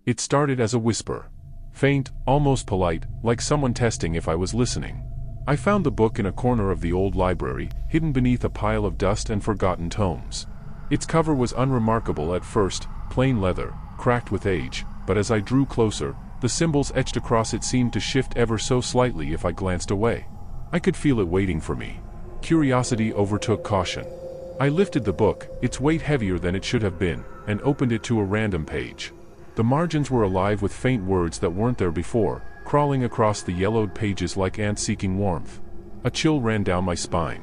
It started as a whisper. Faint, almost polite, like someone testing if I was listening. I found the book in a corner of the old library, hidden beneath a pile of dust and forgotten tomes. Its cover was unremarkable at first, plain leather, cracked with age, but as I drew closer, the symbols etched across it seemed to shift ever so slightly if I glanced away. I could feel it waiting for me. Curiosity overtook caution. I lifted the book, its weight heavier than it should have been, and opened it to a random page. The margins were alive with faint words that weren't there before, crawling across the yellowed pages like ants seeking warmth. A chill ran down my spine.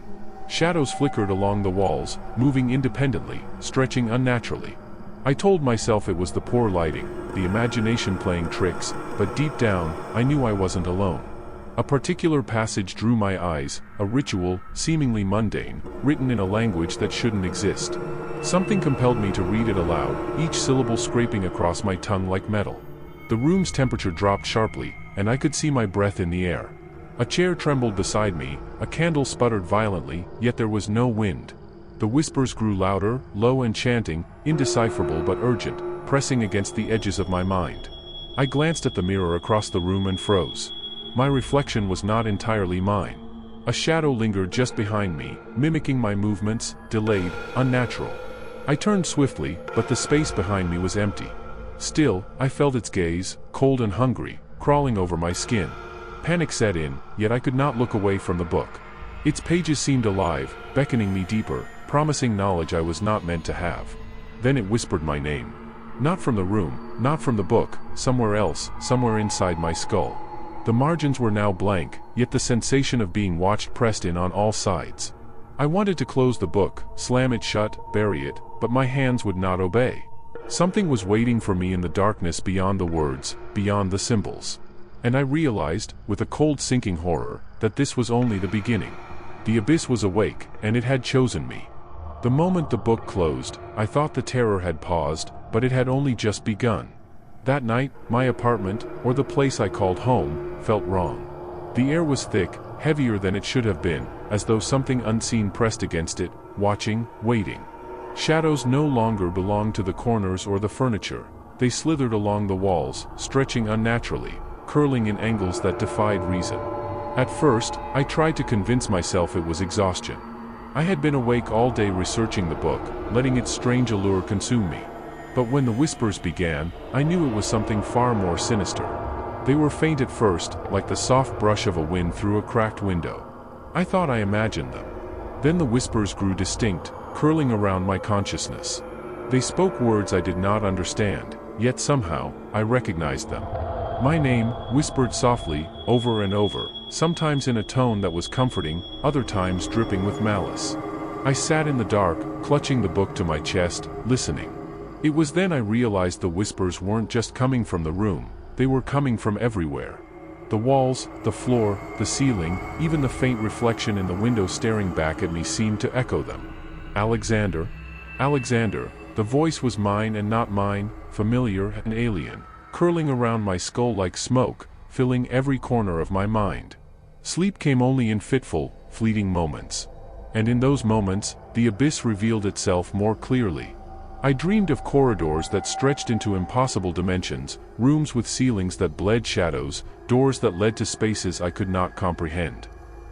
Shadows flickered along the walls, moving independently, stretching unnaturally. I told myself it was the poor lighting, the imagination playing tricks, but deep down, I knew I wasn't alone. A particular passage drew my eyes, a ritual, seemingly mundane, written in a language that shouldn't exist. Something compelled me to read it aloud, each syllable scraping across my tongue like metal. The room's temperature dropped sharply, and I could see my breath in the air. A chair trembled beside me, a candle sputtered violently, yet there was no wind. The whispers grew louder, low and chanting, indecipherable but urgent, pressing against the edges of my mind. I glanced at the mirror across the room and froze. My reflection was not entirely mine. A shadow lingered just behind me, mimicking my movements, delayed, unnatural. I turned swiftly, but the space behind me was empty. Still, I felt its gaze, cold and hungry, crawling over my skin. Panic set in, yet I could not look away from the book. Its pages seemed alive, beckoning me deeper, promising knowledge I was not meant to have. Then it whispered my name. Not from the room, not from the book, somewhere else, somewhere inside my skull. The margins were now blank, yet the sensation of being watched pressed in on all sides. I wanted to close the book, slam it shut, bury it, but my hands would not obey. Something was waiting for me in the darkness beyond the words, beyond the symbols. And I realized, with a cold sinking horror, that this was only the beginning. The abyss was awake, and it had chosen me. The moment the book closed, I thought the terror had paused, but it had only just begun. That night, my apartment, or the place I called home, felt wrong. The air was thick, heavier than it should have been, as though something unseen pressed against it, watching, waiting. Shadows no longer belonged to the corners or the furniture. They slithered along the walls, stretching unnaturally, curling in angles that defied reason. At first, I tried to convince myself it was exhaustion. I had been awake all day researching the book, letting its strange allure consume me. But when the whispers began, I knew it was something far more sinister. They were faint at first, like the soft brush of a wind through a cracked window. I thought I imagined them. Then the whispers grew distinct, curling around my consciousness. They spoke words I did not understand, yet somehow, I recognized them. My name, whispered softly, over and over, sometimes in a tone that was comforting, other times dripping with malice. I sat in the dark, clutching the book to my chest, listening. It was then I realized the whispers weren't just coming from the room, they were coming from everywhere. The walls, the floor, the ceiling, even the faint reflection in the window staring back at me seemed to echo them. Alexander. Alexander. The voice was mine and not mine, familiar and alien, curling around my skull like smoke, filling every corner of my mind. Sleep came only in fitful, fleeting moments. And in those moments, the abyss revealed itself more clearly. I dreamed of corridors that stretched into impossible dimensions, rooms with ceilings that bled shadows, doors that led to spaces I could not comprehend.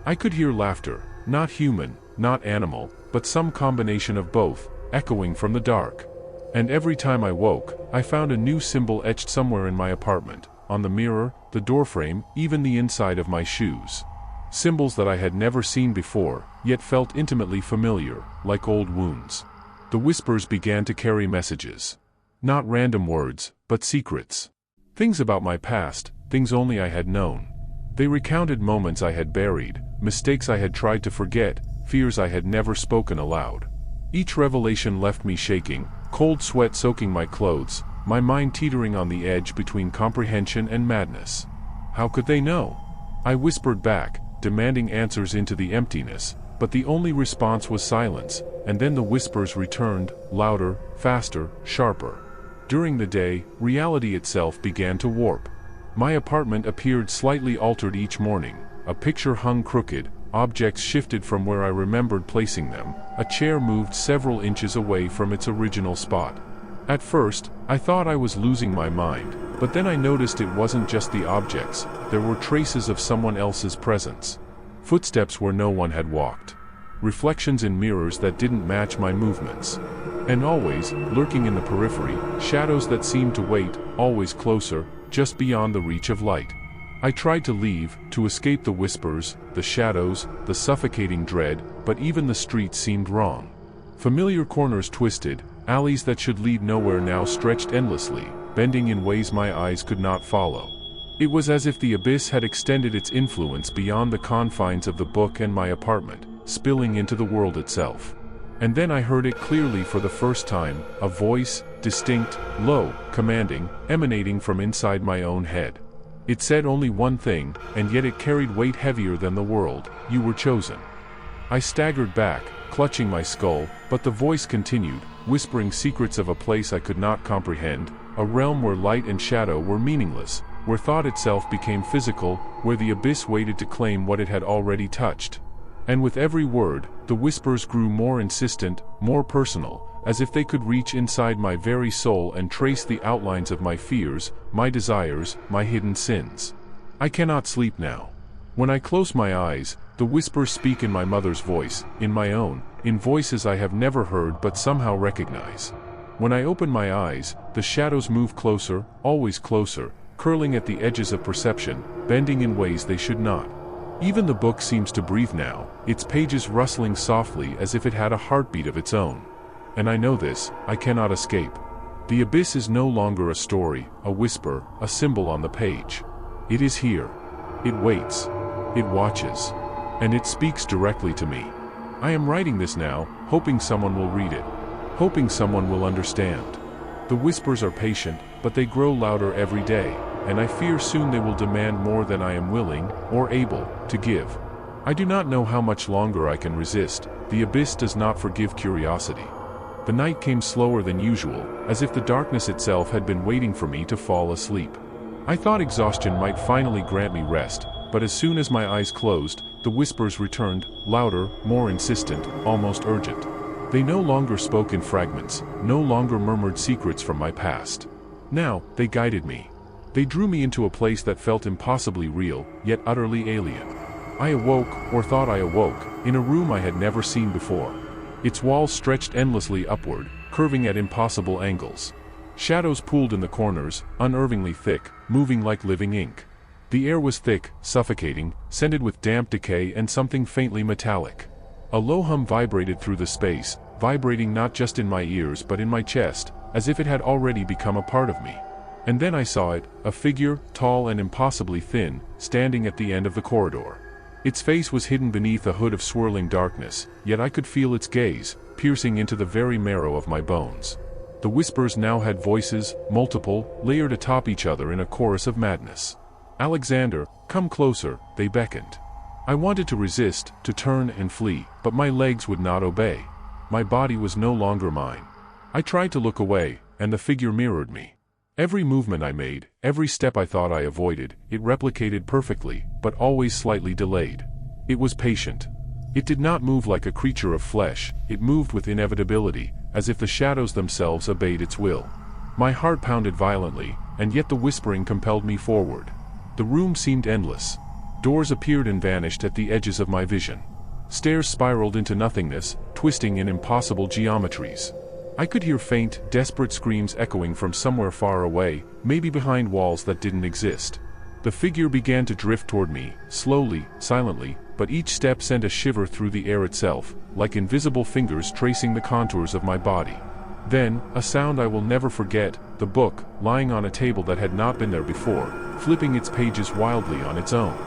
I could hear laughter, not human, not animal, but some combination of both, echoing from the dark. And every time I woke, I found a new symbol etched somewhere in my apartment, on the mirror, the doorframe, even the inside of my shoes. Symbols that I had never seen before, yet felt intimately familiar, like old wounds. The whispers began to carry messages. Not random words, but secrets. Things about my past, things only I had known. They recounted moments I had buried, mistakes I had tried to forget, fears I had never spoken aloud. Each revelation left me shaking, cold sweat soaking my clothes, my mind teetering on the edge between comprehension and madness. How could they know? I whispered back, demanding answers into the emptiness, but the only response was silence, and then the whispers returned, louder, faster, sharper. During the day, reality itself began to warp. My apartment appeared slightly altered each morning, a picture hung crooked, objects shifted from where I remembered placing them, a chair moved several inches away from its original spot. At first, I thought I was losing my mind, but then I noticed it wasn't just the objects, there were traces of someone else's presence. Footsteps where no one had walked. Reflections in mirrors that didn't match my movements. And always, lurking in the periphery, shadows that seemed to wait, always closer, just beyond the reach of light. I tried to leave, to escape the whispers, the shadows, the suffocating dread, but even the streets seemed wrong. Familiar corners twisted, alleys that should lead nowhere now stretched endlessly, bending in ways my eyes could not follow. It was as if the abyss had extended its influence beyond the confines of the book and my apartment, spilling into the world itself. And then I heard it clearly for the first time, a voice, distinct, low, commanding, emanating from inside my own head. It said only one thing, and yet it carried weight heavier than the world: you were chosen. I staggered back, clutching my skull, but the voice continued, whispering secrets of a place I could not comprehend, a realm where light and shadow were meaningless, where thought itself became physical, where the abyss waited to claim what it had already touched. And with every word, the whispers grew more insistent, more personal, as if they could reach inside my very soul and trace the outlines of my fears, my desires, my hidden sins. I cannot sleep now. When I close my eyes, the whispers speak in my mother's voice, in my own, in voices I have never heard but somehow recognize. When I open my eyes, the shadows move closer, always closer, curling at the edges of perception, bending in ways they should not. Even the book seems to breathe now, its pages rustling softly as if it had a heartbeat of its own. And I know this, I cannot escape. The abyss is no longer a story, a whisper, a symbol on the page. It is here. It waits. It watches. And it speaks directly to me. I am writing this now, hoping someone will read it. Hoping someone will understand. The whispers are patient, but they grow louder every day, and I fear soon they will demand more than I am willing, or able, to give. I do not know how much longer I can resist. The abyss does not forgive curiosity. The night came slower than usual, as if the darkness itself had been waiting for me to fall asleep. I thought exhaustion might finally grant me rest, but as soon as my eyes closed, the whispers returned, louder, more insistent, almost urgent. They no longer spoke in fragments, no longer murmured secrets from my past. Now, they guided me. They drew me into a place that felt impossibly real, yet utterly alien. I awoke, or thought I awoke, in a room I had never seen before. Its walls stretched endlessly upward, curving at impossible angles. Shadows pooled in the corners, unnervingly thick, moving like living ink. The air was thick, suffocating, scented with damp decay and something faintly metallic. A low hum vibrated through the space, vibrating not just in my ears but in my chest, as if it had already become a part of me. And then I saw it, a figure, tall and impossibly thin, standing at the end of the corridor. Its face was hidden beneath a hood of swirling darkness, yet I could feel its gaze, piercing into the very marrow of my bones. The whispers now had voices, multiple, layered atop each other in a chorus of madness. "Alexander, come closer," they beckoned. I wanted to resist, to turn and flee, but my legs would not obey. My body was no longer mine. I tried to look away, and the figure mirrored me. Every movement I made, every step I thought I avoided, it replicated perfectly, but always slightly delayed. It was patient. It did not move like a creature of flesh, it moved with inevitability, as if the shadows themselves obeyed its will. My heart pounded violently, and yet the whispering compelled me forward. The room seemed endless. Doors appeared and vanished at the edges of my vision. Stairs spiraled into nothingness, twisting in impossible geometries. I could hear faint, desperate screams echoing from somewhere far away, maybe behind walls that didn't exist. The figure began to drift toward me, slowly, silently, but each step sent a shiver through the air itself, like invisible fingers tracing the contours of my body. Then, a sound I will never forget, the book, lying on a table that had not been there before, flipping its pages wildly on its own.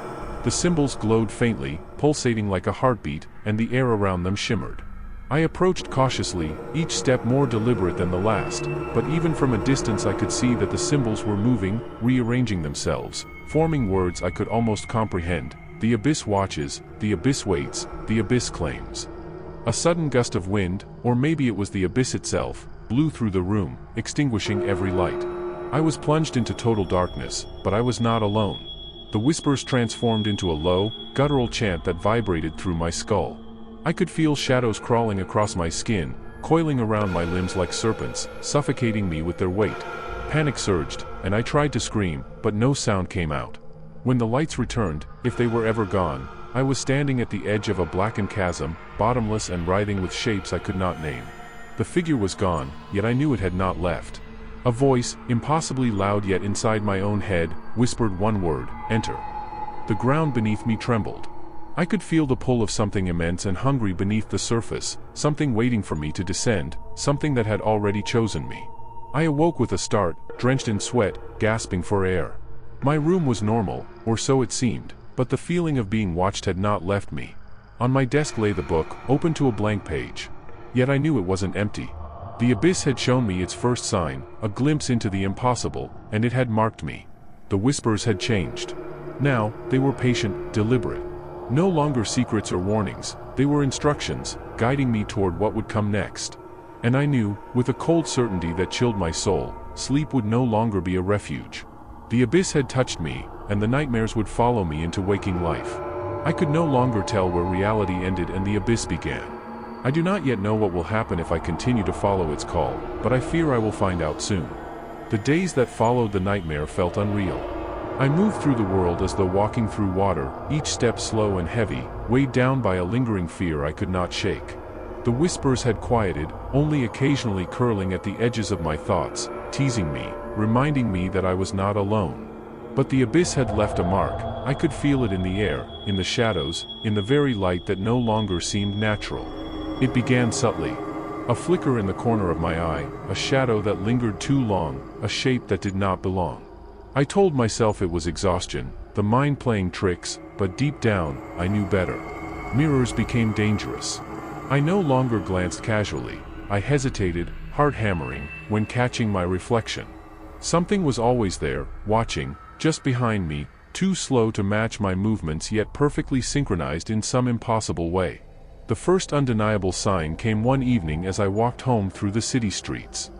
The symbols glowed faintly, pulsating like a heartbeat, and the air around them shimmered. I approached cautiously, each step more deliberate than the last, but even from a distance I could see that the symbols were moving, rearranging themselves, forming words I could almost comprehend. The abyss watches, the abyss waits, the abyss claims. A sudden gust of wind, or maybe it was the abyss itself, blew through the room, extinguishing every light. I was plunged into total darkness, but I was not alone. The whispers transformed into a low, guttural chant that vibrated through my skull. I could feel shadows crawling across my skin, coiling around my limbs like serpents, suffocating me with their weight. Panic surged, and I tried to scream, but no sound came out. When the lights returned, if they were ever gone, I was standing at the edge of a blackened chasm, bottomless and writhing with shapes I could not name. The figure was gone, yet I knew it had not left. A voice, impossibly loud yet inside my own head, whispered one word: enter. The ground beneath me trembled. I could feel the pull of something immense and hungry beneath the surface, something waiting for me to descend, something that had already chosen me. I awoke with a start, drenched in sweat, gasping for air. My room was normal, or so it seemed, but the feeling of being watched had not left me. On my desk lay the book, open to a blank page. Yet I knew it wasn't empty. The abyss had shown me its first sign, a glimpse into the impossible, and it had marked me. The whispers had changed. Now, they were patient, deliberate. No longer secrets or warnings, they were instructions, guiding me toward what would come next. And I knew, with a cold certainty that chilled my soul, sleep would no longer be a refuge. The abyss had touched me, and the nightmares would follow me into waking life. I could no longer tell where reality ended and the abyss began. I do not yet know what will happen if I continue to follow its call, but I fear I will find out soon. The days that followed the nightmare felt unreal. I moved through the world as though walking through water, each step slow and heavy, weighed down by a lingering fear I could not shake. The whispers had quieted, only occasionally curling at the edges of my thoughts, teasing me, reminding me that I was not alone. But the abyss had left a mark. I could feel it in the air, in the shadows, in the very light that no longer seemed natural. It began subtly. A flicker in the corner of my eye, a shadow that lingered too long, a shape that did not belong. I told myself it was exhaustion, the mind playing tricks, but deep down, I knew better. Mirrors became dangerous. I no longer glanced casually. I hesitated, heart hammering, when catching my reflection. Something was always there, watching, just behind me, too slow to match my movements yet perfectly synchronized in some impossible way. The first undeniable sign came one evening as I walked home through the city streets.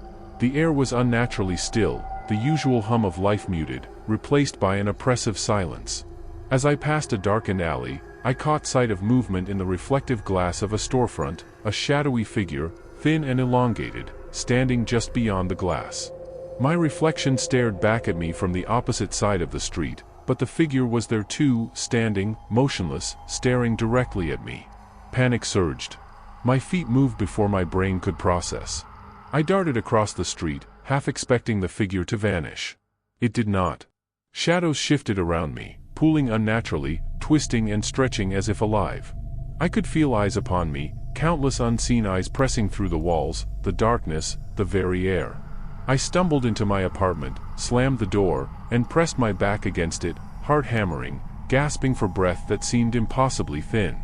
The air was unnaturally still, the usual hum of life muted, replaced by an oppressive silence. As I passed a darkened alley, I caught sight of movement in the reflective glass of a storefront, a shadowy figure, thin and elongated, standing just beyond the glass. My reflection stared back at me from the opposite side of the street, but the figure was there too, standing, motionless, staring directly at me. Panic surged. My feet moved before my brain could process. I darted across the street, half expecting the figure to vanish. It did not. Shadows shifted around me, pooling unnaturally, twisting and stretching as if alive. I could feel eyes upon me, countless unseen eyes pressing through the walls, the darkness, the very air. I stumbled into my apartment, slammed the door, and pressed my back against it, heart hammering, gasping for breath that seemed impossibly thin.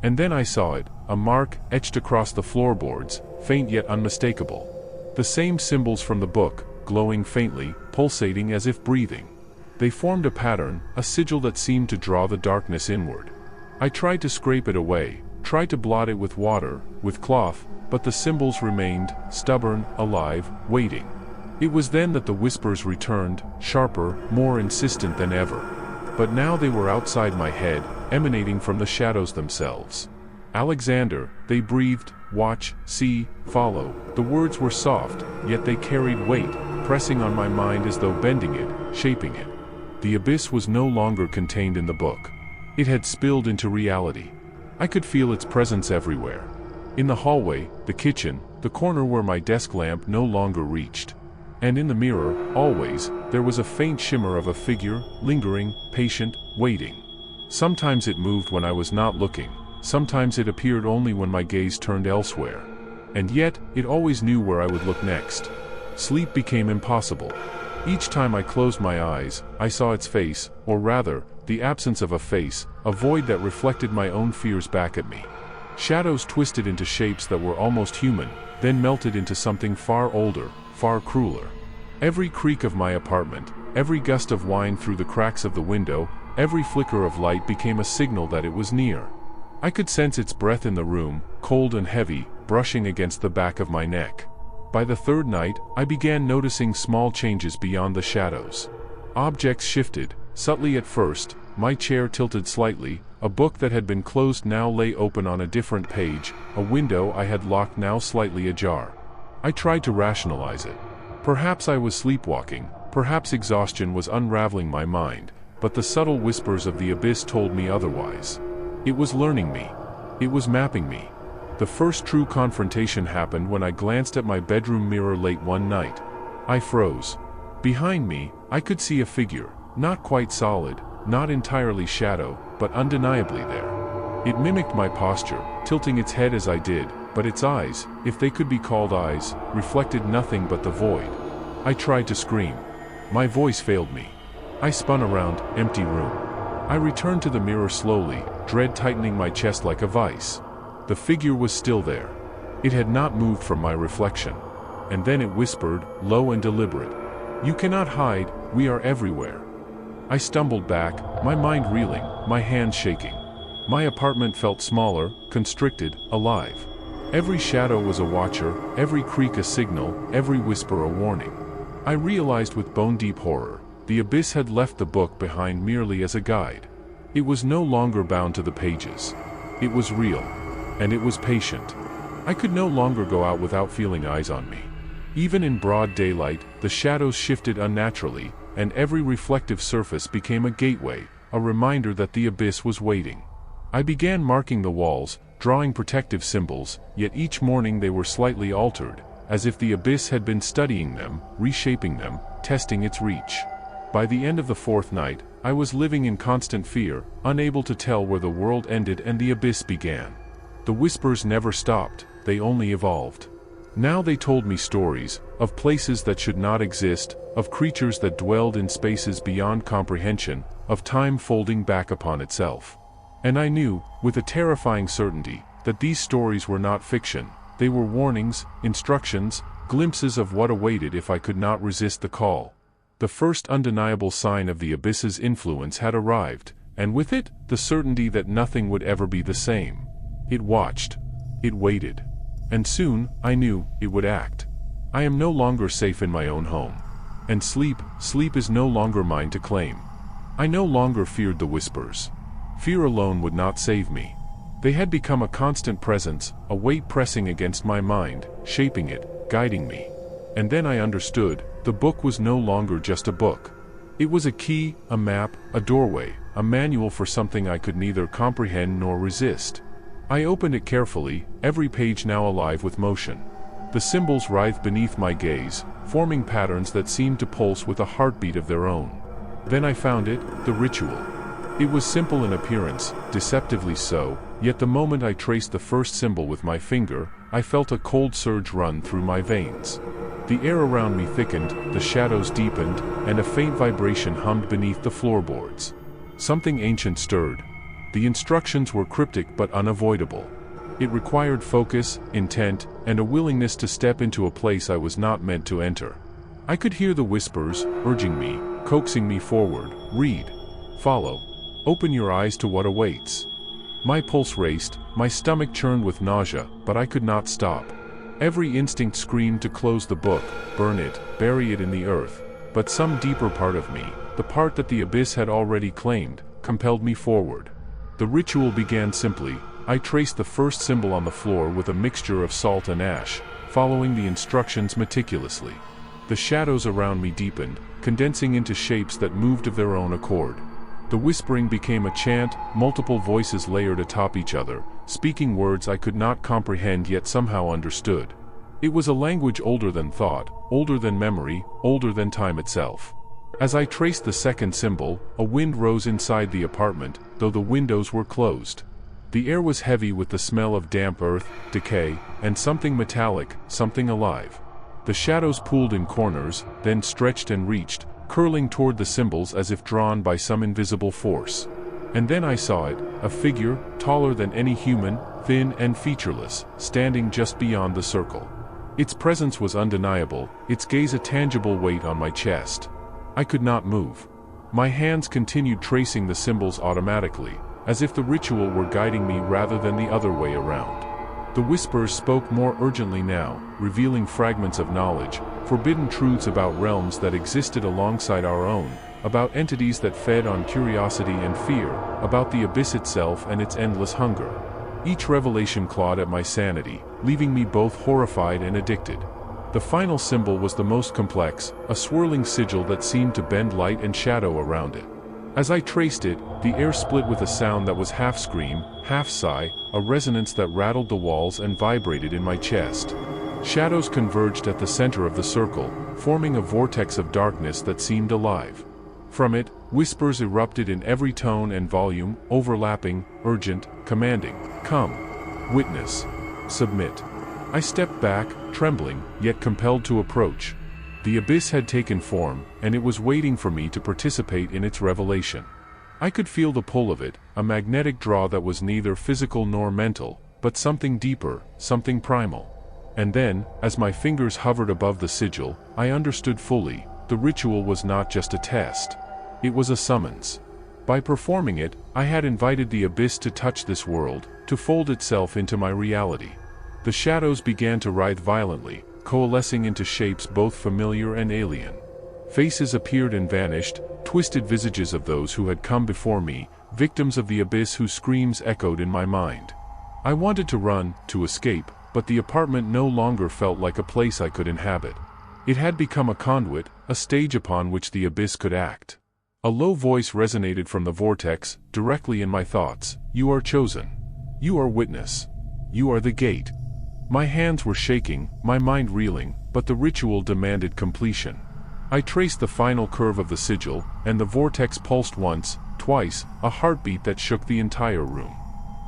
And then I saw it, a mark etched across the floorboards, faint yet unmistakable. The same symbols from the book, glowing faintly, pulsating as if breathing. They formed a pattern, a sigil that seemed to draw the darkness inward. I tried to scrape it away, tried to blot it with water, with cloth, but the symbols remained, stubborn, alive, waiting. It was then that the whispers returned, sharper, more insistent than ever. But now they were outside my head, emanating from the shadows themselves. Alexander, they breathed, watch, see, follow. The words were soft, yet they carried weight, pressing on my mind as though bending it, shaping it. The abyss was no longer contained in the book. It had spilled into reality. I could feel its presence everywhere. In the hallway, the kitchen, the corner where my desk lamp no longer reached. And in the mirror, always, there was a faint shimmer of a figure, lingering, patient, waiting. Sometimes it moved when I was not looking, sometimes it appeared only when my gaze turned elsewhere. And yet, it always knew where I would look next. Sleep became impossible. Each time I closed my eyes, I saw its face, or rather, the absence of a face, a void that reflected my own fears back at me. Shadows twisted into shapes that were almost human, then melted into something far older, far crueler. Every creak of my apartment, every gust of wind through the cracks of the window, every flicker of light became a signal that it was near. I could sense its breath in the room, cold and heavy, brushing against the back of my neck. By the third night, I began noticing small changes beyond the shadows. Objects shifted, subtly at first, my chair tilted slightly, A book that had been closed now lay open on a different page, a window I had locked now slightly ajar. I tried to rationalize it. Perhaps I was sleepwalking, perhaps exhaustion was unraveling my mind, but the subtle whispers of the abyss told me otherwise. It was learning me. It was mapping me. The first true confrontation happened when I glanced at my bedroom mirror late one night. I froze. Behind me, I could see a figure, not quite solid, not entirely shadow, but undeniably there. It mimicked my posture, tilting its head as I did, but its eyes, if they could be called eyes, reflected nothing but the void. I tried to scream. My voice failed me. I spun around, empty room. I returned to the mirror slowly, dread tightening my chest like a vice. The figure was still there. It had not moved from my reflection. And then it whispered, low and deliberate. "You cannot hide, we are everywhere." I stumbled back, my mind reeling, my hands shaking. My apartment felt smaller, constricted, alive. Every shadow was a watcher, every creak a signal, every whisper a warning. I realized with bone-deep horror, the abyss had left the book behind merely as a guide. It was no longer bound to the pages. It was real. And it was patient. I could no longer go out without feeling eyes on me. Even in broad daylight, the shadows shifted unnaturally, and every reflective surface became a gateway, a reminder that the abyss was waiting. I began marking the walls, drawing protective symbols, yet each morning they were slightly altered, as if the abyss had been studying them, reshaping them, testing its reach. By the end of the fourth night, I was living in constant fear, unable to tell where the world ended and the abyss began. The whispers never stopped, they only evolved. Now they told me stories, of places that should not exist, of creatures that dwelled in spaces beyond comprehension, of time folding back upon itself. And I knew, with a terrifying certainty, that these stories were not fiction, they were warnings, instructions, glimpses of what awaited if I could not resist the call. The first undeniable sign of the abyss's influence had arrived, and with it, the certainty that nothing would ever be the same. It watched. It waited. And soon, I knew, it would act. I am no longer safe in my own home. And sleep is no longer mine to claim. I no longer feared the whispers. Fear alone would not save me. They had become a constant presence, a weight pressing against my mind, shaping it, guiding me. And then I understood, the book was no longer just a book. It was a key, a map, a doorway, a manual for something I could neither comprehend nor resist. I opened it carefully, every page now alive with motion. The symbols writhed beneath my gaze, forming patterns that seemed to pulse with a heartbeat of their own. Then I found it, the ritual. It was simple in appearance, deceptively so, yet the moment I traced the first symbol with my finger, I felt a cold surge run through my veins. The air around me thickened, the shadows deepened, and a faint vibration hummed beneath the floorboards. Something ancient stirred. The instructions were cryptic but unavoidable. It required focus, intent, and a willingness to step into a place I was not meant to enter. I could hear the whispers, urging me, coaxing me forward. Read. Follow. Open your eyes to what awaits. My pulse raced, my stomach churned with nausea, but I could not stop. Every instinct screamed to close the book, burn it, bury it in the earth. But some deeper part of me, the part that the abyss had already claimed, compelled me forward. The ritual began simply. I traced the first symbol on the floor with a mixture of salt and ash, following the instructions meticulously. The shadows around me deepened, condensing into shapes that moved of their own accord. The whispering became a chant, multiple voices layered atop each other, speaking words I could not comprehend yet somehow understood. It was a language older than thought, older than memory, older than time itself. As I traced the second symbol, a wind rose inside the apartment, though the windows were closed. The air was heavy with the smell of damp earth, decay, and something metallic, something alive. The shadows pooled in corners, then stretched and reached, curling toward the symbols as if drawn by some invisible force. And then I saw it, a figure, taller than any human, thin and featureless, standing just beyond the circle. Its presence was undeniable, its gaze a tangible weight on my chest. I could not move. My hands continued tracing the symbols automatically, as if the ritual were guiding me rather than the other way around. The whispers spoke more urgently now, revealing fragments of knowledge, forbidden truths about realms that existed alongside our own, about entities that fed on curiosity and fear, about the abyss itself and its endless hunger. Each revelation clawed at my sanity, leaving me both horrified and addicted. The final symbol was the most complex, a swirling sigil that seemed to bend light and shadow around it. As I traced it, the air split with a sound that was half scream, half sigh, a resonance that rattled the walls and vibrated in my chest. Shadows converged at the center of the circle, forming a vortex of darkness that seemed alive. From it, whispers erupted in every tone and volume, overlapping, urgent, commanding. Come. Witness. Submit. I stepped back, trembling, yet compelled to approach. The abyss had taken form, and it was waiting for me to participate in its revelation. I could feel the pull of it, a magnetic draw that was neither physical nor mental, but something deeper, something primal. And then, as my fingers hovered above the sigil, I understood fully, the ritual was not just a test. It was a summons. By performing it, I had invited the abyss to touch this world, to fold itself into my reality. The shadows began to writhe violently, coalescing into shapes both familiar and alien. Faces appeared and vanished, twisted visages of those who had come before me, victims of the abyss whose screams echoed in my mind. I wanted to run, to escape, but the apartment no longer felt like a place I could inhabit. It had become a conduit, a stage upon which the abyss could act. A low voice resonated from the vortex, directly in my thoughts. You are chosen. You are witness. You are the gate. My hands were shaking, my mind reeling, but the ritual demanded completion. I traced the final curve of the sigil, and the vortex pulsed once, twice, a heartbeat that shook the entire room.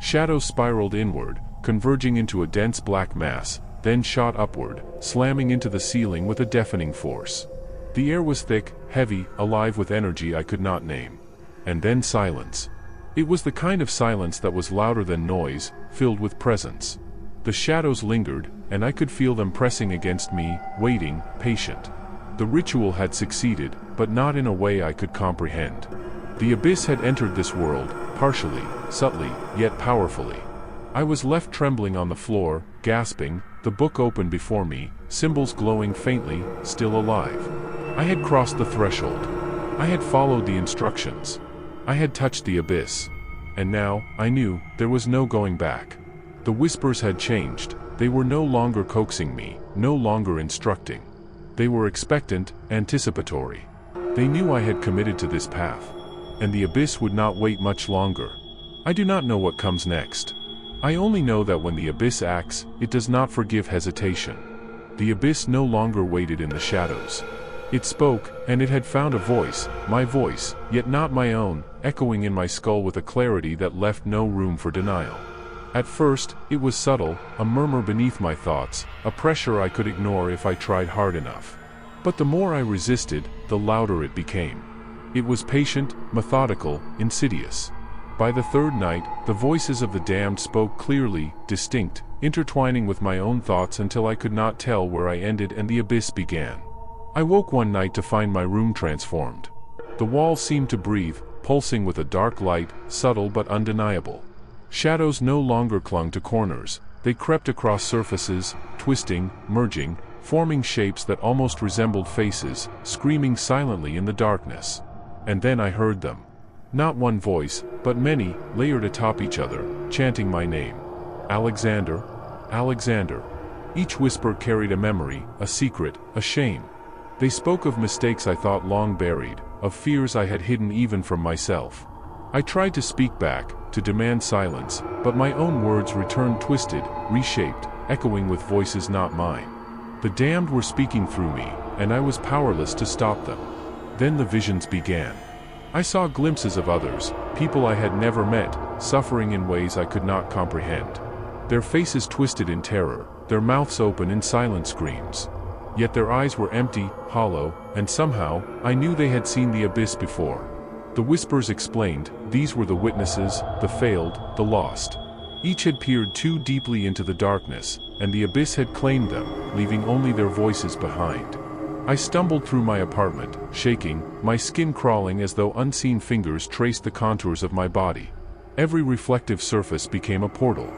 Shadows spiraled inward, converging into a dense black mass, then shot upward, slamming into the ceiling with a deafening force. The air was thick, heavy, alive with energy I could not name. And then silence. It was the kind of silence that was louder than noise, filled with presence. The shadows lingered, and I could feel them pressing against me, waiting, patient. The ritual had succeeded, but not in a way I could comprehend. The abyss had entered this world, partially, subtly, yet powerfully. I was left trembling on the floor, gasping, the book open before me, symbols glowing faintly, still alive. I had crossed the threshold. I had followed the instructions. I had touched the abyss. And now, I knew, there was no going back. The whispers had changed. They were no longer coaxing me, no longer instructing. They were expectant, anticipatory. They knew I had committed to this path. And the abyss would not wait much longer. I do not know what comes next. I only know that when the abyss acts, it does not forgive hesitation. The abyss no longer waited in the shadows. It spoke, and it had found a voice, my voice, yet not my own, echoing in my skull with a clarity that left no room for denial. At first, it was subtle, a murmur beneath my thoughts, a pressure I could ignore if I tried hard enough. But the more I resisted, the louder it became. It was patient, methodical, insidious. By the third night, the voices of the damned spoke clearly, distinct, intertwining with my own thoughts until I could not tell where I ended and the abyss began. I woke one night to find my room transformed. The walls seemed to breathe, pulsing with a dark light, subtle but undeniable. Shadows no longer clung to corners. They crept across surfaces, twisting, merging, forming shapes that almost resembled faces, screaming silently in the darkness. And then I heard them. Not one voice, but many, layered atop each other, chanting my name. Alexander, Alexander. Each whisper carried a memory, a secret, a shame. They spoke of mistakes I thought long buried, of fears I had hidden even from myself. I tried to speak back, to demand silence, but my own words returned twisted, reshaped, echoing with voices not mine. The damned were speaking through me, and I was powerless to stop them. Then the visions began. I saw glimpses of others, people I had never met, suffering in ways I could not comprehend. Their faces twisted in terror, their mouths open in silent screams. Yet their eyes were empty, hollow, and somehow, I knew they had seen the abyss before. The whispers explained, these were the witnesses, the failed, the lost. Each had peered too deeply into the darkness, and the abyss had claimed them, leaving only their voices behind. I stumbled through my apartment, shaking, my skin crawling as though unseen fingers traced the contours of my body. Every reflective surface became a portal.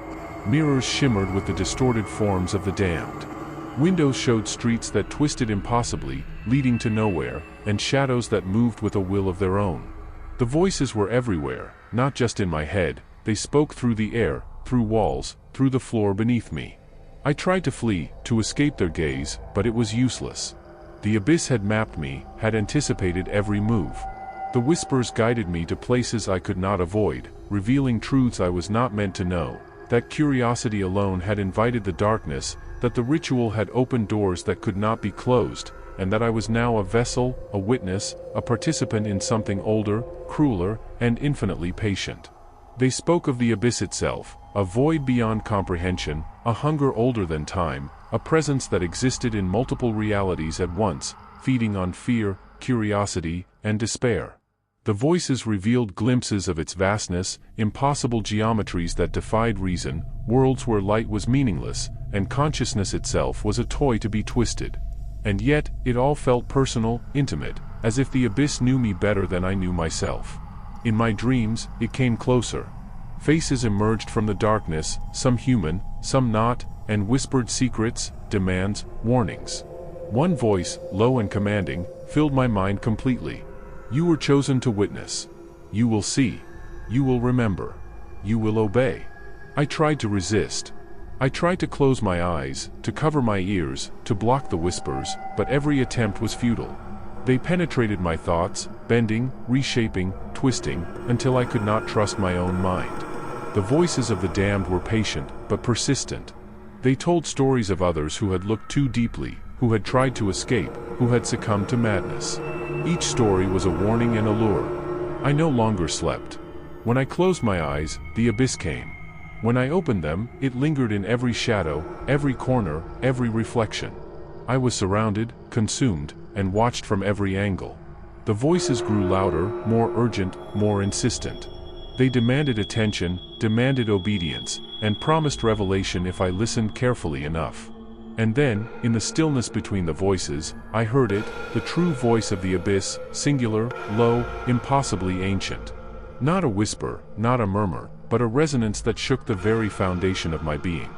Mirrors shimmered with the distorted forms of the damned. Windows showed streets that twisted impossibly, leading to nowhere, and shadows that moved with a will of their own. The voices were everywhere, not just in my head. They spoke through the air, through walls, through the floor beneath me. I tried to flee, to escape their gaze, but it was useless. The abyss had mapped me, had anticipated every move. The whispers guided me to places I could not avoid, revealing truths I was not meant to know. That curiosity alone had invited the darkness, that the ritual had opened doors that could not be closed, and that I was now a vessel, a witness, a participant in something older, crueler, and infinitely patient. They spoke of the abyss itself, a void beyond comprehension, a hunger older than time, a presence that existed in multiple realities at once, feeding on fear, curiosity, and despair. The voices revealed glimpses of its vastness, impossible geometries that defied reason, worlds where light was meaningless, and consciousness itself was a toy to be twisted. And yet, it all felt personal, intimate, as if the abyss knew me better than I knew myself. In my dreams, it came closer. Faces emerged from the darkness, some human, some not, and whispered secrets, demands, warnings. One voice, low and commanding, filled my mind completely. You were chosen to witness. You will see. You will remember. You will obey. I tried to resist. I tried to close my eyes, to cover my ears, to block the whispers, but every attempt was futile. They penetrated my thoughts, bending, reshaping, twisting, until I could not trust my own mind. The voices of the damned were patient, but persistent. They told stories of others who had looked too deeply, who had tried to escape, who had succumbed to madness. Each story was a warning and a lure. I no longer slept. When I closed my eyes, the abyss came. When I opened them, it lingered in every shadow, every corner, every reflection. I was surrounded, consumed, and watched from every angle. The voices grew louder, more urgent, more insistent. They demanded attention, demanded obedience, and promised revelation if I listened carefully enough. And then, in the stillness between the voices, I heard it, the true voice of the abyss, singular, low, impossibly ancient. Not a whisper, not a murmur, but a resonance that shook the very foundation of my being.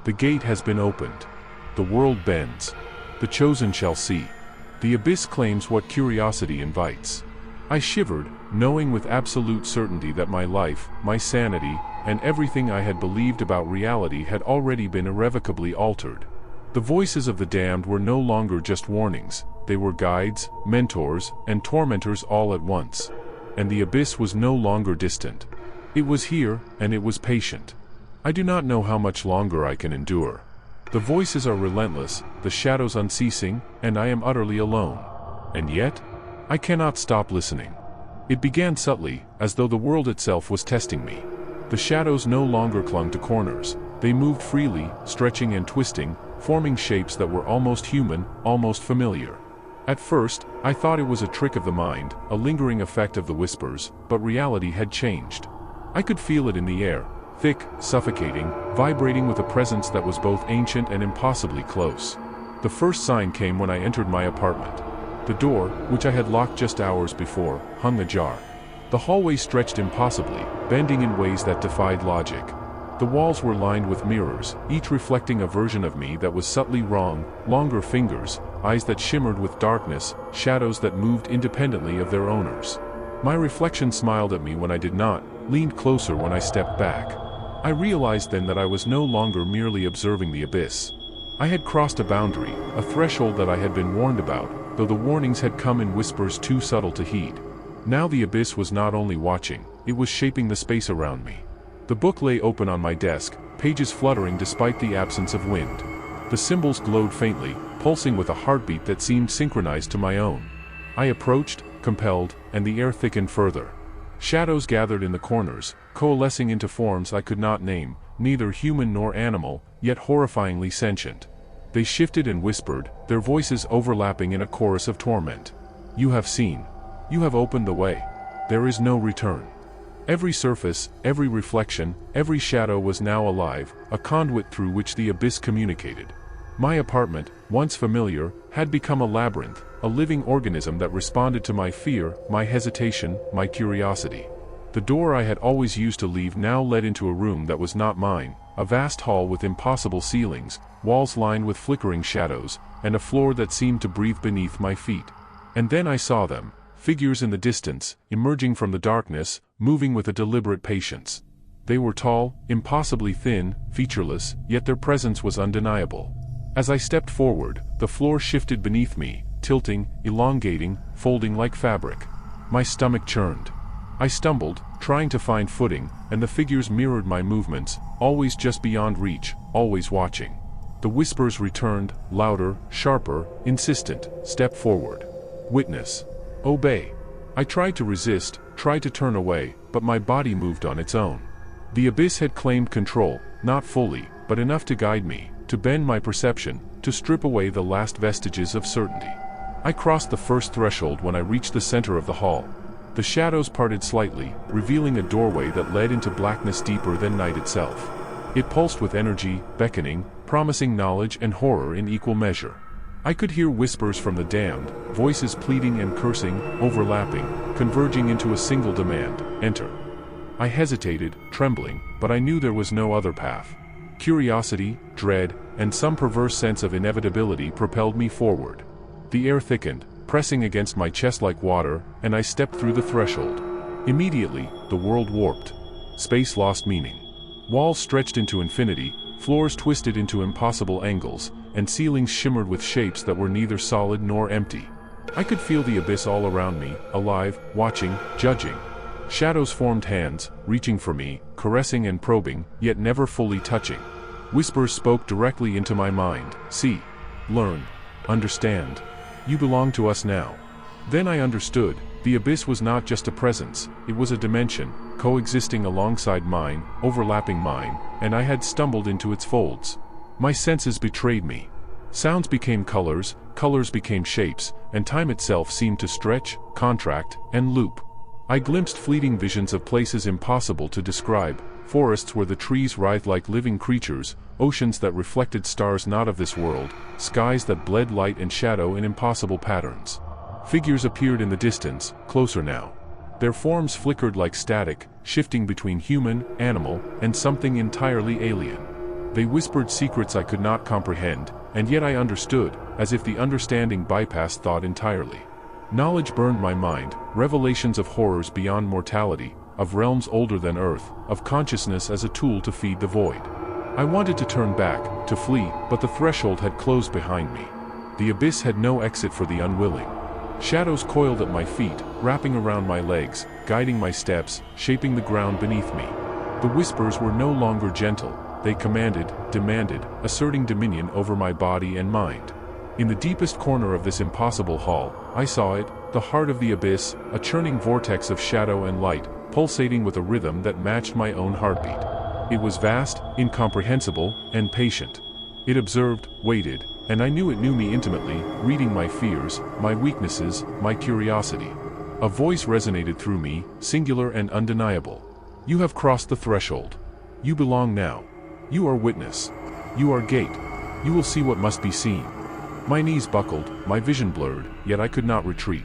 The gate has been opened. The world bends. The chosen shall see. The abyss claims what curiosity invites. I shivered, knowing with absolute certainty that my life, my sanity, and everything I had believed about reality had already been irrevocably altered. The voices of the damned were no longer just warnings, they were guides, mentors, and tormentors all at once. And the abyss was no longer distant. It was here, and it was patient. I do not know how much longer I can endure. The voices are relentless, the shadows unceasing, and I am utterly alone. And yet, I cannot stop listening. It began subtly, as though the world itself was testing me. The shadows no longer clung to corners. They moved freely, stretching and twisting, forming shapes that were almost human, almost familiar. At first, I thought it was a trick of the mind, a lingering effect of the whispers, but reality had changed. I could feel it in the air, thick, suffocating, vibrating with a presence that was both ancient and impossibly close. The first sign came when I entered my apartment. The door, which I had locked just hours before, hung ajar. The hallway stretched impossibly, bending in ways that defied logic. The walls were lined with mirrors, each reflecting a version of me that was subtly wrong, longer fingers, eyes that shimmered with darkness, shadows that moved independently of their owners. My reflection smiled at me when I did not, leaned closer when I stepped back. I realized then that I was no longer merely observing the abyss. I had crossed a boundary, a threshold that I had been warned about, though the warnings had come in whispers too subtle to heed. Now the abyss was not only watching, it was shaping the space around me. The book lay open on my desk, pages fluttering despite the absence of wind. The symbols glowed faintly, pulsing with a heartbeat that seemed synchronized to my own. I approached, compelled, and the air thickened further. Shadows gathered in the corners, coalescing into forms I could not name, neither human nor animal, yet horrifyingly sentient. They shifted and whispered, their voices overlapping in a chorus of torment. You have seen. You have opened the way. There is no return. Every surface, every reflection, every shadow was now alive, a conduit through which the abyss communicated. My apartment, once familiar, had become a labyrinth, a living organism that responded to my fear, my hesitation, my curiosity. The door I had always used to leave now led into a room that was not mine, a vast hall with impossible ceilings, walls lined with flickering shadows, and a floor that seemed to breathe beneath my feet. And then I saw them, figures in the distance, emerging from the darkness, moving with a deliberate patience. They were tall, impossibly thin, featureless, yet their presence was undeniable. As I stepped forward, the floor shifted beneath me, tilting, elongating, folding like fabric. My stomach churned. I stumbled, trying to find footing, and the figures mirrored my movements, always just beyond reach, always watching. The whispers returned, louder, sharper, insistent. Step forward. Witness. Obey. I tried to resist, tried to turn away, but my body moved on its own. The abyss had claimed control, not fully, but enough to guide me, to bend my perception, to strip away the last vestiges of certainty. I crossed the first threshold when I reached the center of the hall. The shadows parted slightly, revealing a doorway that led into blackness deeper than night itself. It pulsed with energy, beckoning, promising knowledge and horror in equal measure. I could hear whispers from the damned, voices pleading and cursing, overlapping, converging into a single demand: enter. I hesitated, trembling, but I knew there was no other path. Curiosity, dread, and some perverse sense of inevitability propelled me forward. The air thickened, pressing against my chest like water, and I stepped through the threshold. Immediately, the world warped. Space lost meaning. Walls stretched into infinity, floors twisted into impossible angles, and ceilings shimmered with shapes that were neither solid nor empty. I could feel the abyss all around me, alive, watching, judging. Shadows formed hands, reaching for me, caressing and probing, yet never fully touching. Whispers spoke directly into my mind: see, learn, understand. You belong to us now. Then I understood. The abyss was not just a presence, it was a dimension, coexisting alongside mine, overlapping mine, and I had stumbled into its folds. My senses betrayed me. Sounds became colors, colors became shapes, and time itself seemed to stretch, contract, and loop. I glimpsed fleeting visions of places impossible to describe, forests where the trees writhed like living creatures, oceans that reflected stars not of this world, skies that bled light and shadow in impossible patterns. Figures appeared in the distance, closer now. Their forms flickered like static, shifting between human, animal, and something entirely alien. They whispered secrets I could not comprehend, and yet I understood, as if the understanding bypassed thought entirely. Knowledge burned my mind, revelations of horrors beyond mortality, of realms older than Earth, of consciousness as a tool to feed the void. I wanted to turn back, to flee, but the threshold had closed behind me. The abyss had no exit for the unwilling. Shadows coiled at my feet, wrapping around my legs, guiding my steps, shaping the ground beneath me. The whispers were no longer gentle, they commanded, demanded, asserting dominion over my body and mind. In the deepest corner of this impossible hall, I saw it, the heart of the abyss, a churning vortex of shadow and light, pulsating with a rhythm that matched my own heartbeat. It was vast, incomprehensible, and patient. It observed, waited, and I knew it knew me intimately, reading my fears, my weaknesses, my curiosity. A voice resonated through me, singular and undeniable. You have crossed the threshold. You belong now. You are witness. You are gate. You will see what must be seen. My knees buckled, my vision blurred, yet I could not retreat.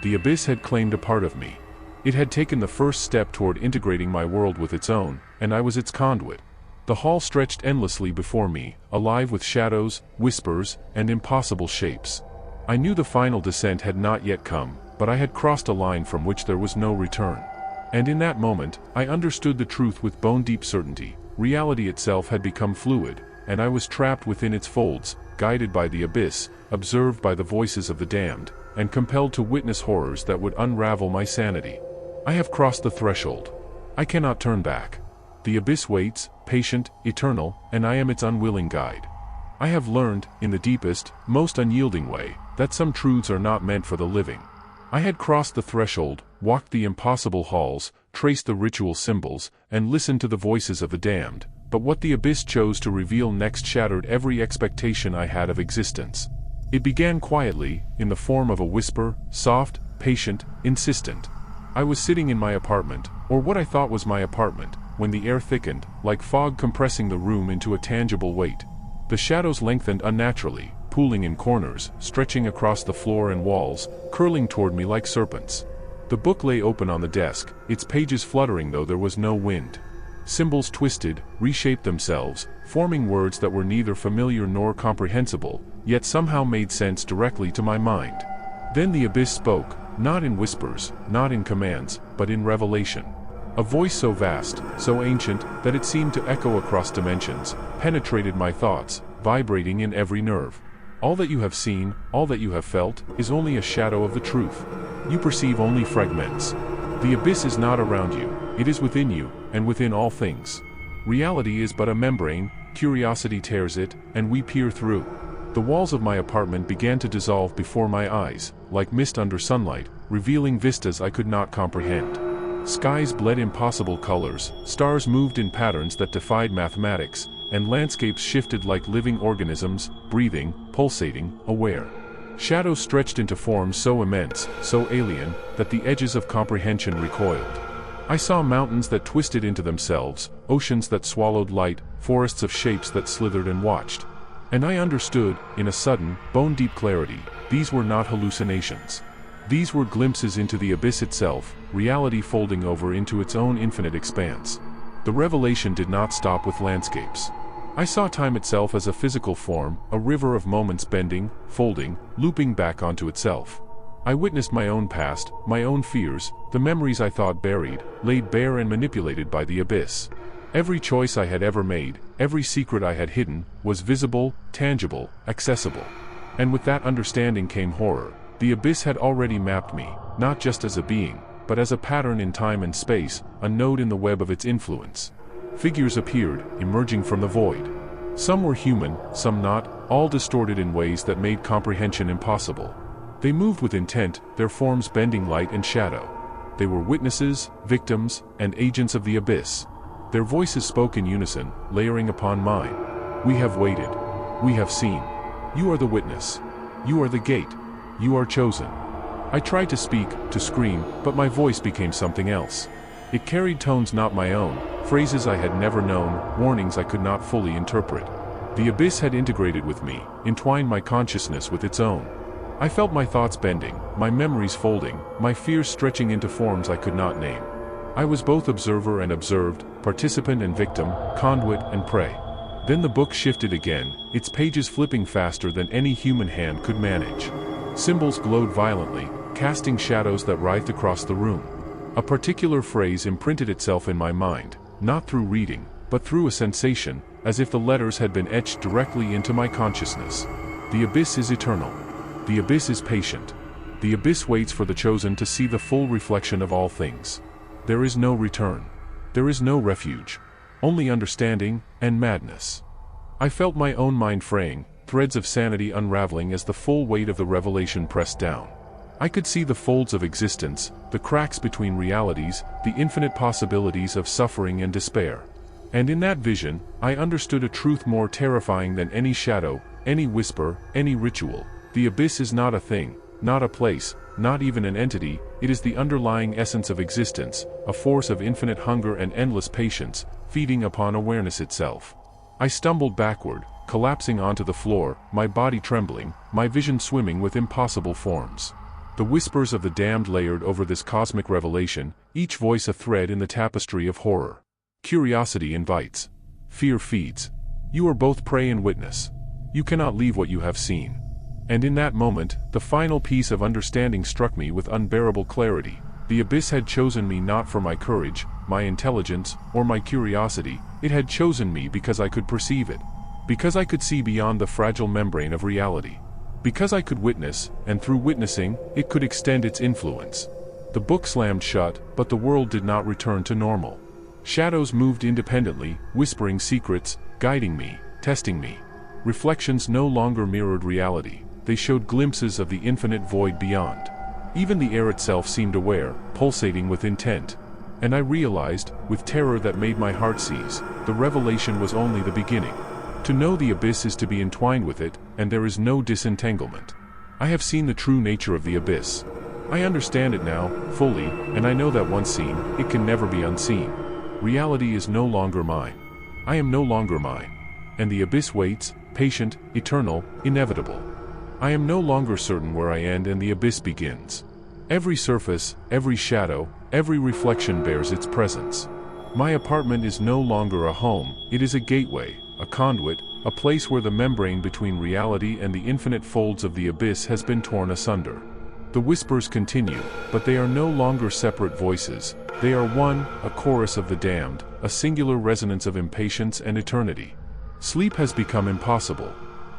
The abyss had claimed a part of me. It had taken the first step toward integrating my world with its own, and I was its conduit. The hall stretched endlessly before me, alive with shadows, whispers, and impossible shapes. I knew the final descent had not yet come, but I had crossed a line from which there was no return. And in that moment, I understood the truth with bone-deep certainty. Reality itself had become fluid, and I was trapped within its folds, guided by the abyss, observed by the voices of the damned, and compelled to witness horrors that would unravel my sanity. I have crossed the threshold. I cannot turn back. The abyss waits, patient, eternal, and I am its unwilling guide. I have learned, in the deepest, most unyielding way, that some truths are not meant for the living. I had crossed the threshold, walked the impossible halls, traced the ritual symbols, and listened to the voices of the damned, but what the abyss chose to reveal next shattered every expectation I had of existence. It began quietly, in the form of a whisper, soft, patient, insistent. I was sitting in my apartment, or what I thought was my apartment, when the air thickened, like fog compressing the room into a tangible weight. The shadows lengthened unnaturally, pooling in corners, stretching across the floor and walls, curling toward me like serpents. The book lay open on the desk, its pages fluttering though there was no wind. Symbols twisted, reshaped themselves, forming words that were neither familiar nor comprehensible, yet somehow made sense directly to my mind. Then the abyss spoke, not in whispers, not in commands, but in revelation. A voice so vast, so ancient, that it seemed to echo across dimensions, penetrated my thoughts, vibrating in every nerve. All that you have seen, all that you have felt, is only a shadow of the truth. You perceive only fragments. The abyss is not around you, it is within you, and within all things. Reality is but a membrane, curiosity tears it, and we peer through. The walls of my apartment began to dissolve before my eyes, like mist under sunlight, revealing vistas I could not comprehend. Skies bled impossible colors, stars moved in patterns that defied mathematics, and landscapes shifted like living organisms, breathing, pulsating, aware. Shadows stretched into forms so immense, so alien, that the edges of comprehension recoiled. I saw mountains that twisted into themselves, oceans that swallowed light, forests of shapes that slithered and watched. And I understood, in a sudden, bone-deep clarity, these were not hallucinations. These were glimpses into the abyss itself, reality folding over into its own infinite expanse. The revelation did not stop with landscapes. I saw time itself as a physical form, a river of moments bending, folding, looping back onto itself. I witnessed my own past, my own fears, the memories I thought buried, laid bare and manipulated by the abyss. Every choice I had ever made, every secret I had hidden, was visible, tangible, accessible. And with that understanding came horror. The abyss had already mapped me, not just as a being, but as a pattern in time and space, a node in the web of its influence. Figures appeared, emerging from the void. Some were human, some not, all distorted in ways that made comprehension impossible. They moved with intent, their forms bending light and shadow. They were witnesses, victims, and agents of the abyss. Their voices spoke in unison, layering upon mine. We have waited. We have seen. You are the witness. You are the gate. You are chosen. I tried to speak, to scream, but my voice became something else. It carried tones not my own, phrases I had never known, warnings I could not fully interpret. The abyss had integrated with me, entwined my consciousness with its own. I felt my thoughts bending, my memories folding, my fears stretching into forms I could not name. I was both observer and observed, participant and victim, conduit and prey. Then the book shifted again, its pages flipping faster than any human hand could manage. Symbols glowed violently, casting shadows that writhed across the room. A particular phrase imprinted itself in my mind, not through reading, but through a sensation, as if the letters had been etched directly into my consciousness. The abyss is eternal. The abyss is patient. The abyss waits for the chosen to see the full reflection of all things. There is no return. There is no refuge. Only understanding, and madness. I felt my own mind fraying, threads of sanity unraveling as the full weight of the revelation pressed down. I could see the folds of existence, the cracks between realities, the infinite possibilities of suffering and despair. And in that vision, I understood a truth more terrifying than any shadow, any whisper, any ritual. The abyss is not a thing, not a place, not even an entity, it is the underlying essence of existence, a force of infinite hunger and endless patience, feeding upon awareness itself. I stumbled backward, collapsing onto the floor, my body trembling, my vision swimming with impossible forms. The whispers of the damned layered over this cosmic revelation, each voice a thread in the tapestry of horror. Curiosity invites. Fear feeds. You are both prey and witness. You cannot leave what you have seen. And in that moment, the final piece of understanding struck me with unbearable clarity. The abyss had chosen me not for my courage, my intelligence, or my curiosity, it had chosen me because I could perceive it. Because I could see beyond the fragile membrane of reality. Because I could witness, and through witnessing, it could extend its influence. The book slammed shut, but the world did not return to normal. Shadows moved independently, whispering secrets, guiding me, testing me. Reflections no longer mirrored reality. They showed glimpses of the infinite void beyond. Even the air itself seemed aware, pulsating with intent. And I realized, with terror that made my heart seize, the revelation was only the beginning. To know the abyss is to be entwined with it, and there is no disentanglement. I have seen the true nature of the abyss. I understand it now, fully, and I know that once seen, it can never be unseen. Reality is no longer mine. I am no longer mine. And the abyss waits, patient, eternal, inevitable. I am no longer certain where I end and the abyss begins. Every surface, every shadow, every reflection bears its presence. My apartment is no longer a home, it is a gateway, a conduit, a place where the membrane between reality and the infinite folds of the abyss has been torn asunder. The whispers continue, but they are no longer separate voices. They are one, a chorus of the damned, a singular resonance of impatience and eternity. Sleep has become impossible.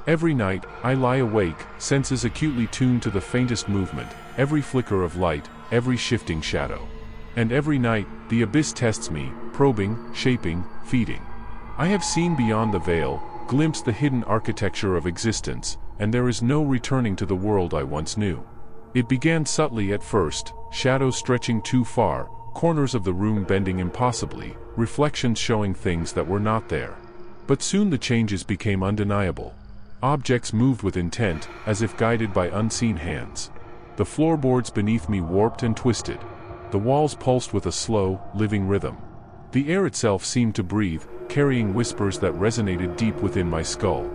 Every night, I lie awake, senses acutely tuned to the faintest movement, every flicker of light, every shifting shadow. And every night, the abyss tests me, probing, shaping, feeding. I have seen beyond the veil, glimpsed the hidden architecture of existence, and there is no returning to the world I once knew. It began subtly at first, shadows stretching too far, corners of the room bending impossibly, reflections showing things that were not there. But soon the changes became undeniable. Objects moved with intent, as if guided by unseen hands. The floorboards beneath me warped and twisted. The walls pulsed with a slow, living rhythm. The air itself seemed to breathe, carrying whispers that resonated deep within my skull.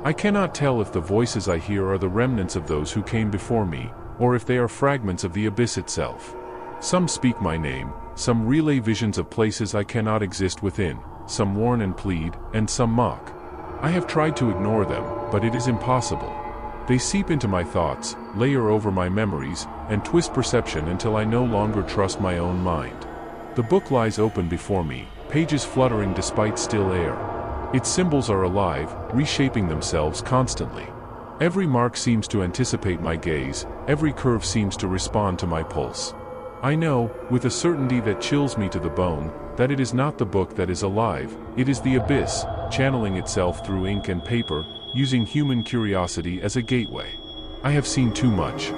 I cannot tell if the voices I hear are the remnants of those who came before me, or if they are fragments of the abyss itself. Some speak my name, some relay visions of places I cannot exist within, some warn and plead, and some mock. I have tried to ignore them, but it is impossible. They seep into my thoughts, layer over my memories, and twist perception until I no longer trust my own mind. The book lies open before me, pages fluttering despite still air. Its symbols are alive, reshaping themselves constantly. Every mark seems to anticipate my gaze, every curve seems to respond to my pulse. I know, with a certainty that chills me to the bone, that it is not the book that is alive, it is the abyss, channeling itself through ink and paper, using human curiosity as a gateway. I have seen too much.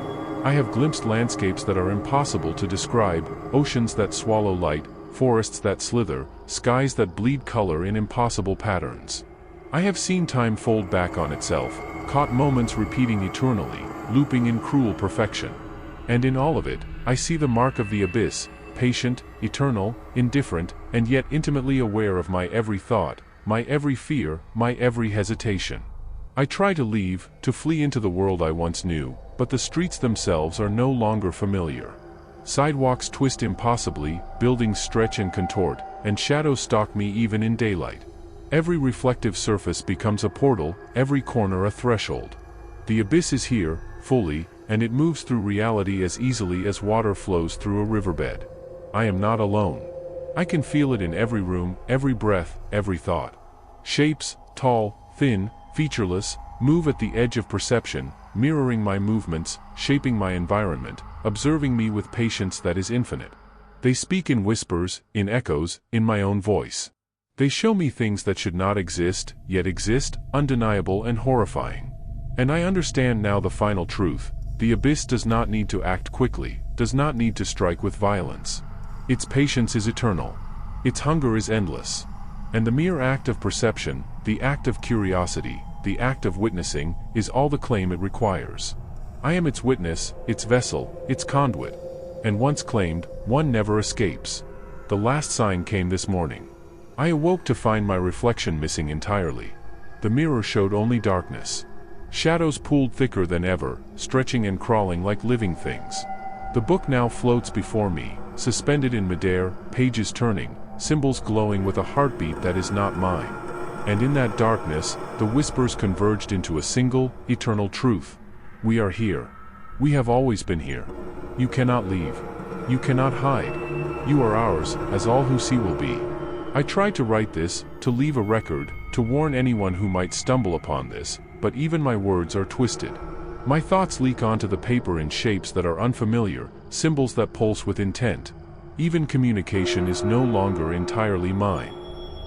I have glimpsed landscapes that are impossible to describe, oceans that swallow light, forests that slither, skies that bleed color in impossible patterns. I have seen time fold back on itself, caught moments repeating eternally, looping in cruel perfection. And in all of it, I see the mark of the abyss, patient, eternal, indifferent, and yet intimately aware of my every thought, my every fear, my every hesitation. I try to leave, to flee into the world I once knew, but the streets themselves are no longer familiar. Sidewalks twist impossibly, buildings stretch and contort, and shadows stalk me even in daylight. Every reflective surface becomes a portal, every corner a threshold. The abyss is here, fully, and it moves through reality as easily as water flows through a riverbed. I am not alone. I can feel it in every room, every breath, every thought. Shapes, tall, thin, featureless, move at the edge of perception, mirroring my movements, shaping my environment, observing me with patience that is infinite. They speak in whispers, in echoes, in my own voice. They show me things that should not exist, yet exist, undeniable and horrifying. And I understand now the final truth. The abyss does not need to act quickly, does not need to strike with violence. Its patience is eternal. Its hunger is endless. And the mere act of perception, the act of curiosity, the act of witnessing, is all the claim it requires. I am its witness, its vessel, its conduit. And once claimed, one never escapes. The last sign came this morning. I awoke to find my reflection missing entirely. The mirror showed only darkness. Shadows pooled thicker than ever, stretching and crawling like living things. The book now floats before me, suspended in midair, pages turning, symbols glowing with a heartbeat that is not mine. And in that darkness, the whispers converged into a single, eternal truth. We are here. We have always been here. You cannot leave. You cannot hide. You are ours, as all who see will be. I tried to write this, to leave a record, to warn anyone who might stumble upon this, but even my words are twisted. My thoughts leak onto the paper in shapes that are unfamiliar, symbols that pulse with intent. Even communication is no longer entirely mine.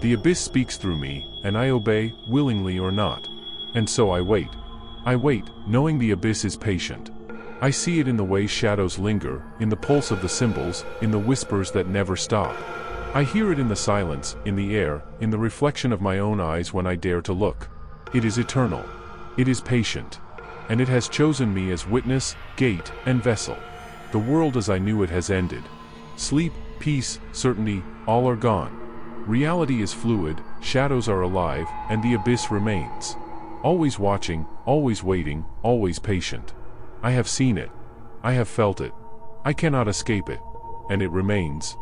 The abyss speaks through me, and I obey, willingly or not. And so I wait. I wait, knowing the abyss is patient. I see it in the way shadows linger, in the pulse of the symbols, in the whispers that never stop. I hear it in the silence, in the air, in the reflection of my own eyes when I dare to look. It is eternal. It is patient. And it has chosen me as witness, gate, and vessel. The world as I knew it has ended. Sleep, peace, certainty, all are gone. Reality is fluid, shadows are alive, and the abyss remains. Always watching, always waiting, always patient. I have seen it. I have felt it. I cannot escape it. And it remains,